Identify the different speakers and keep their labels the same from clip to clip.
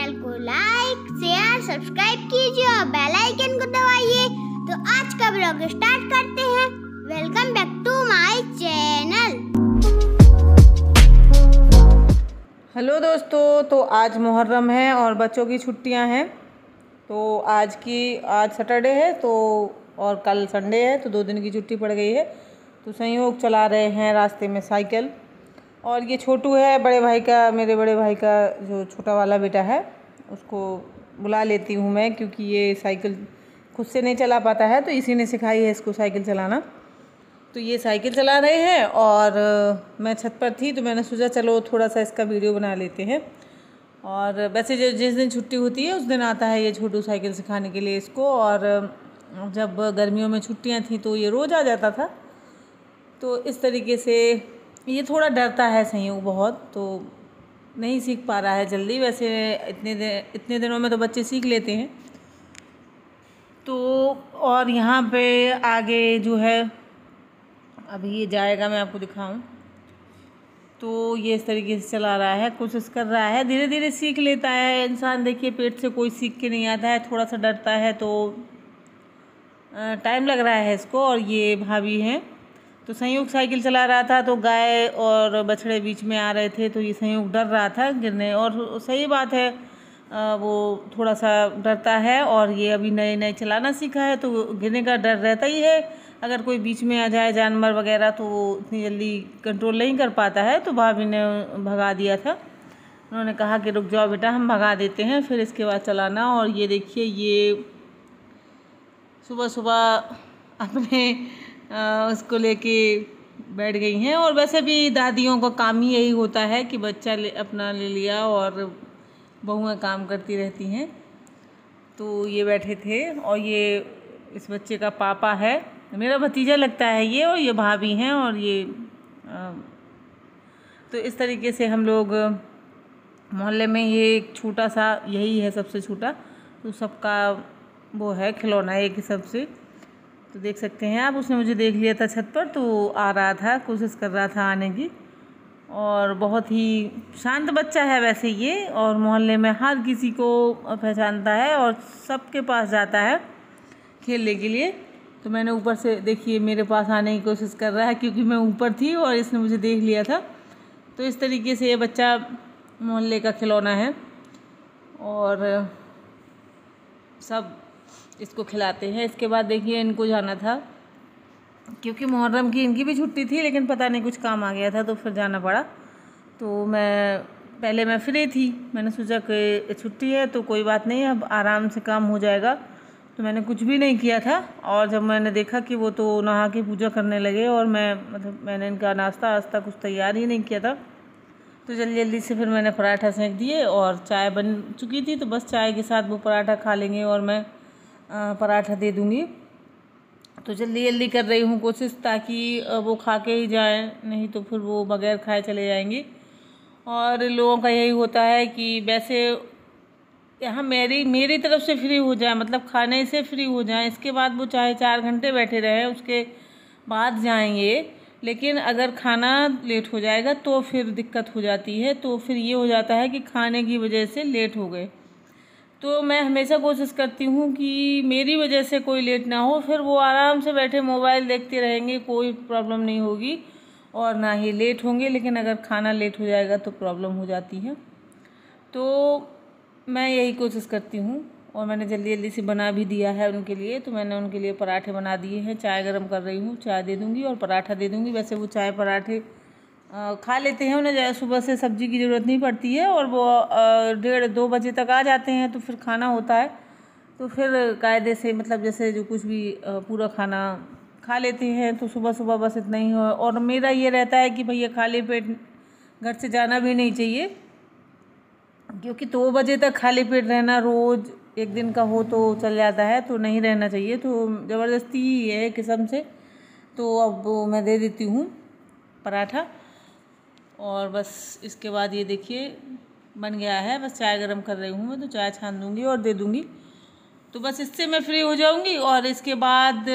Speaker 1: Channel को like share subscribe कीजिए और बेल आइकन को दबाइए। तो आज का ब्लॉग स्टार्ट करते हैं। Welcome back to my channel.
Speaker 2: Hello दोस्तों, तो आज मुहर्रम है और बच्चों की छुट्टियां हैं। तो आज सैटरडे है तो और कल संडे है, तो 2 दिन की छुट्टी पड़ गई है। तो संयोग चला रहे हैं रास्ते में साइकिल। और ये छोटू है मेरे बड़े भाई का जो छोटा वाला बेटा है, उसको बुला लेती हूँ मैं, क्योंकि ये साइकिल खुद से नहीं चला पाता है, तो इसी ने सिखाई है इसको साइकिल चलाना। तो ये साइकिल चला रहे हैं और मैं छत पर थी, तो मैंने सोचा चलो थोड़ा सा इसका वीडियो बना लेते हैं। और वैसे जिस दिन छुट्टी होती है उस दिन आता है ये छोटू साइकिल सिखाने के लिए इसको। और जब गर्मियों में छुट्टियां थी तो ये रोज़ आ जाता था। तो इस तरीके से ये थोड़ा डरता है संयोग बहुत, तो नहीं सीख पा रहा है जल्दी। वैसे इतने दिनों में तो बच्चे सीख लेते हैं। तो और यहाँ पे आगे जो है अभी ये जाएगा, मैं आपको दिखाऊं। तो ये इस तरीके से चला रहा है, कोशिश कर रहा है, धीरे धीरे सीख लेता है इंसान। देखिए पेट से कोई सीख के नहीं आता है, थोड़ा सा डरता है, तो टाइम लग रहा है इसको। और ये भाभी हैं, तो संयोग साइकिल चला रहा था, तो गाय और बछड़े बीच में आ रहे थे, तो ये संयोग डर रहा था गिरने। और सही बात है, वो थोड़ा सा डरता है। और ये अभी नए नए चलाना सीखा है, तो गिरने का डर रहता ही है। अगर कोई बीच में आ जाए जानवर वगैरह, तो वो इतनी जल्दी कंट्रोल नहीं कर पाता है। तो भाभी ने भगा दिया था, उन्होंने कहा कि रुक जाओ बेटा, हम भगा देते हैं, फिर इसके बाद चलाना। और ये देखिए, ये सुबह सुबह अपने उसको लेके बैठ गई हैं। और वैसे भी दादियों का काम ही यही होता है कि बच्चा अपना ले लिया और बहुएं काम करती रहती हैं। तो ये बैठे थे, और ये इस बच्चे का पापा है, मेरा भतीजा लगता है ये, और ये भाभी हैं। और ये तो इस तरीके से हम लोग मोहल्ले में, ये एक छोटा सा यही है सबसे छोटा, तो सबका वो है खिलौना एक ही सबसे। तो देख सकते हैं आप, उसने मुझे देख लिया था छत पर, तो आ रहा था, कोशिश कर रहा था आने की। और बहुत ही शांत बच्चा है वैसे ये, और मोहल्ले में हर किसी को पहचानता है और सबके पास जाता है खेलने के लिए। तो मैंने ऊपर से, देखिए मेरे पास आने की कोशिश कर रहा है, क्योंकि मैं ऊपर थी और इसने मुझे देख लिया था। तो इस तरीके से ये बच्चा मोहल्ले का खिलौना है, और सब इसको खिलाते हैं। इसके बाद देखिए इनको जाना था, क्योंकि मुहर्रम की इनकी भी छुट्टी थी, लेकिन पता नहीं कुछ काम आ गया था, तो फिर जाना पड़ा। तो पहले मैं फ्री थी, मैंने सोचा कि छुट्टी है तो कोई बात नहीं, अब आराम से काम हो जाएगा। तो मैंने कुछ भी नहीं किया था। और जब मैंने देखा कि वो तो नहा के पूजा करने लगे, और मैंने इनका नाश्ता कुछ तैयार ही नहीं किया था, तो जल्दी जल्दी से फिर मैंने पराठा सेंक दिए। और चाय बन चुकी थी, तो बस चाय के साथ वो पराठा खा लेंगे और मैं पराठा दे दूँगी। तो जल्दी जल्दी कर रही हूँ कोशिश, ताकि वो खा के ही जाएं, नहीं तो फिर वो बगैर खाए चले जाएंगे। और लोगों का यही होता है कि वैसे यहाँ मेरी तरफ से फ्री हो जाए, मतलब खाने से फ्री हो जाए, इसके बाद वो चाहे 4 घंटे बैठे रहें, उसके बाद जाएंगे। लेकिन अगर खाना लेट हो जाएगा तो फिर दिक्कत हो जाती है। तो फिर ये हो जाता है कि खाने की वजह से लेट हो गए। तो मैं हमेशा कोशिश करती हूँ कि मेरी वजह से कोई लेट ना हो, फिर वो आराम से बैठे मोबाइल देखते रहेंगे, कोई प्रॉब्लम नहीं होगी और ना ही लेट होंगे। लेकिन अगर खाना लेट हो जाएगा तो प्रॉब्लम हो जाती है। तो मैं यही कोशिश करती हूँ, और मैंने जल्दी जल्दी से बना भी दिया है उनके लिए। तो मैंने उनके लिए पराठे बना दिए हैं, चाय गर्म कर रही हूँ, चाय दे दूँगी और पराठा दे दूँगी। वैसे वो चाय पराठे खा लेते हैं, उन्हें सुबह से सब्ज़ी की ज़रूरत नहीं पड़ती है, और वो 1:30-2 बजे तक आ जाते हैं, तो फिर खाना होता है, तो फिर कायदे से, मतलब जैसे जो कुछ भी पूरा खाना खा लेते हैं। तो सुबह सुबह बस इतना ही हो। और मेरा ये रहता है कि भैया खाली पेट घर से जाना भी नहीं चाहिए, क्योंकि 2 बजे तक खाली पेट रहना रोज़ एक दिन का हो तो चल जाता है, तो नहीं रहना चाहिए। तो ज़बरदस्ती ही है किस्म से। तो अब मैं दे देती हूँ पराठा, और बस इसके बाद ये देखिए बन गया है। बस चाय गरम कर रही हूँ मैं, तो चाय छान दूँगी और दे दूँगी। तो बस इससे मैं फ्री हो जाऊँगी। और इसके बाद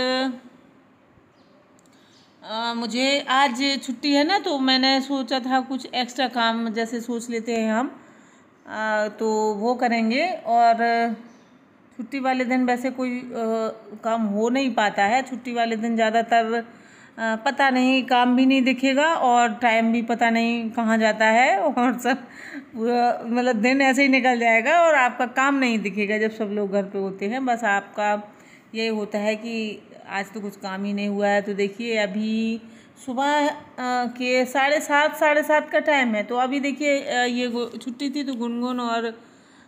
Speaker 2: मुझे आज छुट्टी है ना, तो मैंने सोचा था कुछ एक्स्ट्रा काम जैसे सोच लेते हैं हम तो वो करेंगे। और छुट्टी वाले दिन वैसे कोई काम हो नहीं पाता है। छुट्टी वाले दिन ज़्यादातर पता नहीं, काम भी नहीं दिखेगा और टाइम भी पता नहीं कहाँ जाता है, और सब मतलब दिन ऐसे ही निकल जाएगा और आपका काम नहीं दिखेगा जब सब लोग घर पे होते हैं। बस आपका यही होता है कि आज तो कुछ काम ही नहीं हुआ है। तो देखिए अभी सुबह के 7:30 का टाइम है। तो अभी देखिए ये छुट्टी थी तो गुनगुन और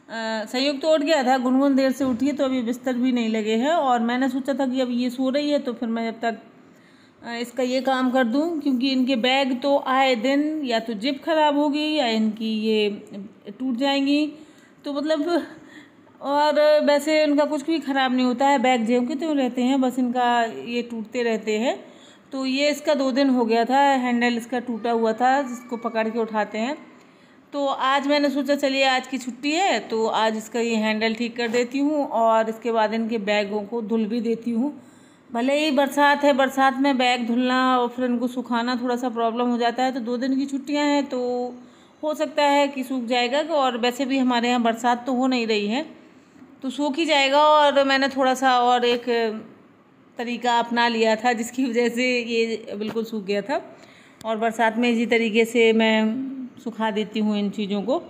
Speaker 2: संयोग तो उठ गया था। गुनगुन देर से उठी है तो अभी बिस्तर भी नहीं लगे हैं, और मैंने सोचा था कि अब ये सो रही है तो फिर मैं जब तक इसका ये काम कर दूं, क्योंकि इनके बैग तो आए दिन या तो जिप खराब होगी या इनकी ये टूट जाएंगी। तो मतलब और वैसे उनका कुछ भी ख़राब नहीं होता है, बैग जेब के तो रहते हैं, बस इनका ये टूटते रहते हैं। तो ये इसका 2 दिन हो गया था, हैंडल इसका टूटा हुआ था जिसको पकड़ के उठाते हैं। तो आज मैंने सोचा चलिए आज की छुट्टी है तो आज इसका ये हैंडल ठीक कर देती हूँ और इसके बाद इनके बैगों को धुल भी देती हूँ। भले ही बरसात है, बरसात में बैग धुलना और फिर इनको सुखाना थोड़ा सा प्रॉब्लम हो जाता है। तो 2 दिन की छुट्टियां हैं तो हो सकता है कि सूख जाएगा, और वैसे भी हमारे यहाँ बरसात तो हो नहीं रही है तो सूख ही जाएगा। और मैंने थोड़ा सा और एक तरीका अपना लिया था जिसकी वजह से ये बिल्कुल सूख गया था, और बरसात में इसी तरीके से मैं सुखा देती हूँ इन चीज़ों को।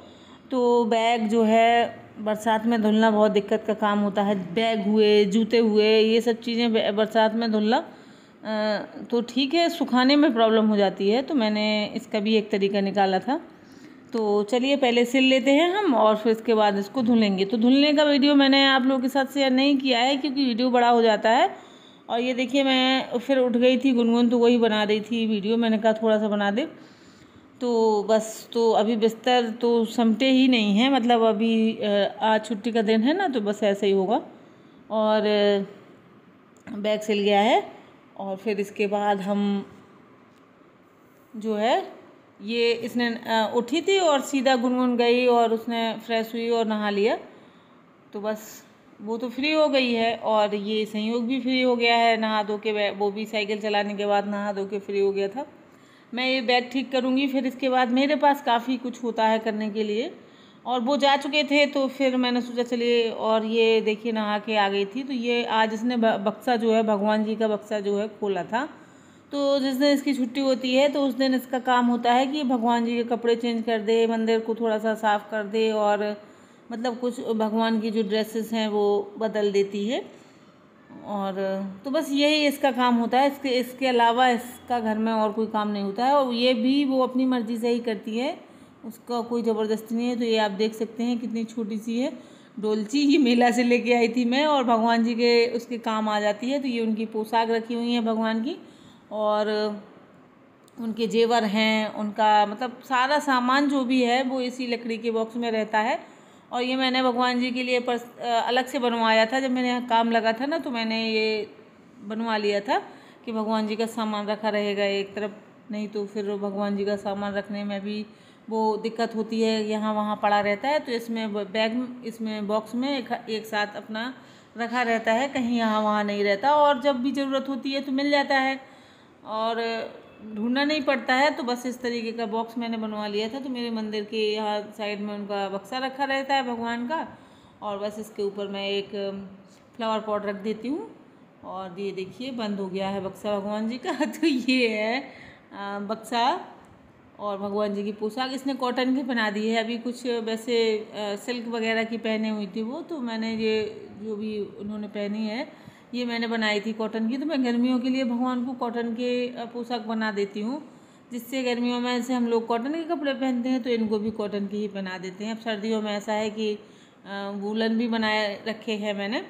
Speaker 2: तो बैग जो है बरसात में धुलना बहुत दिक्कत का काम होता है। बैग हुए, जूते हुए, ये सब चीज़ें बरसात में धुलना तो ठीक है, सुखाने में प्रॉब्लम हो जाती है। तो मैंने इसका भी एक तरीका निकाला था। तो चलिए पहले सिल लेते हैं हम और फिर इसके बाद इसको धुलेंगे। तो धुलने का वीडियो मैंने आप लोगों के साथ शेयर नहीं किया है क्योंकि वीडियो बड़ा हो जाता है। और ये देखिए मैं फिर उठ गई थी, गुनगुन तो वही बना रही थी वीडियो, मैंने कहा थोड़ा सा बना दे। तो बस तो अभी बिस्तर तो समटे ही नहीं हैं, मतलब अभी आज छुट्टी का दिन है ना तो बस ऐसा ही होगा। और बैग सिल गया है और फिर इसके बाद हम जो है ये इसने उठी थी और सीधा गुनगुन गई और उसने फ्रेश हुई और नहा लिया, तो बस वो तो फ्री हो गई है। और ये संयोग भी फ्री हो गया है नहा धो के, वो भी साइकिल चलाने के बाद नहा धो के फ्री हो गया था। मैं ये बैग ठीक करूँगी, फिर इसके बाद मेरे पास काफ़ी कुछ होता है करने के लिए, और वो जा चुके थे तो फिर मैंने सोचा चलिए। और ये देखिए नहा के आ गई थी। तो ये आज इसने बक्सा जो है, भगवान जी का बक्सा जो है खोला था। तो जिस दिन इसकी छुट्टी होती है तो उस दिन इसका काम होता है कि भगवान जी के कपड़े चेंज कर दे, मंदिर को थोड़ा सा साफ़ कर दे, और मतलब कुछ भगवान की जो ड्रेसेस हैं वो बदल देती है। और तो बस यही इसका काम होता है। इसके अलावा इसका घर में और कोई काम नहीं होता है, और ये भी वो अपनी मर्ज़ी से ही करती है, उसका कोई ज़बरदस्ती नहीं है। तो ये आप देख सकते हैं कितनी छोटी सी है डोलची, ये मेला से लेके आई थी मैं, और भगवान जी के उसके काम आ जाती है। तो ये उनकी पोशाक रखी हुई है भगवान की, और उनके जेवर हैं, उनका मतलब सारा सामान जो भी है वो इसी लकड़ी के बॉक्स में रहता है। और ये मैंने भगवान जी के लिए अलग से बनवाया था, जब मेरे यहाँ काम लगा था ना तो मैंने ये बनवा लिया था कि भगवान जी का सामान रखा रहेगा एक तरफ, नहीं तो फिर भगवान जी का सामान रखने में भी वो दिक्कत होती है, यहाँ वहाँ पड़ा रहता है। तो इसमें बैग, इसमें बॉक्स में एक साथ अपना रखा रहता है, कहीं यहाँ वहाँ नहीं रहता, और जब भी ज़रूरत होती है तो मिल जाता है और ढूंढना नहीं पड़ता है। तो बस इस तरीके का बॉक्स मैंने बनवा लिया था। तो मेरे मंदिर के यहाँ साइड में उनका बक्सा रखा रहता है भगवान का, और बस इसके ऊपर मैं एक फ्लावर पॉट रख देती हूँ। और ये देखिए बंद हो गया है बक्सा भगवान जी का। तो ये है बक्सा और भगवान जी की पोशाक। इसने कॉटन की पहना दी है, अभी कुछ वैसे सिल्क वगैरह की पहने हुई थी वो, तो मैंने ये जो भी उन्होंने पहनी है ये मैंने बनाई थी कॉटन की। तो मैं गर्मियों के लिए भगवान को कॉटन के पोशाक बना देती हूँ, जिससे गर्मियों में ऐसे हम लोग कॉटन के कपड़े पहनते हैं तो इनको भी कॉटन के ही पहना देते हैं। अब सर्दियों में ऐसा है कि वूलन भी बनाए रखे हैं मैंने।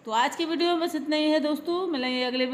Speaker 2: तो आज की वीडियो में बस इतना ही है दोस्तों, मिलेंगे अगले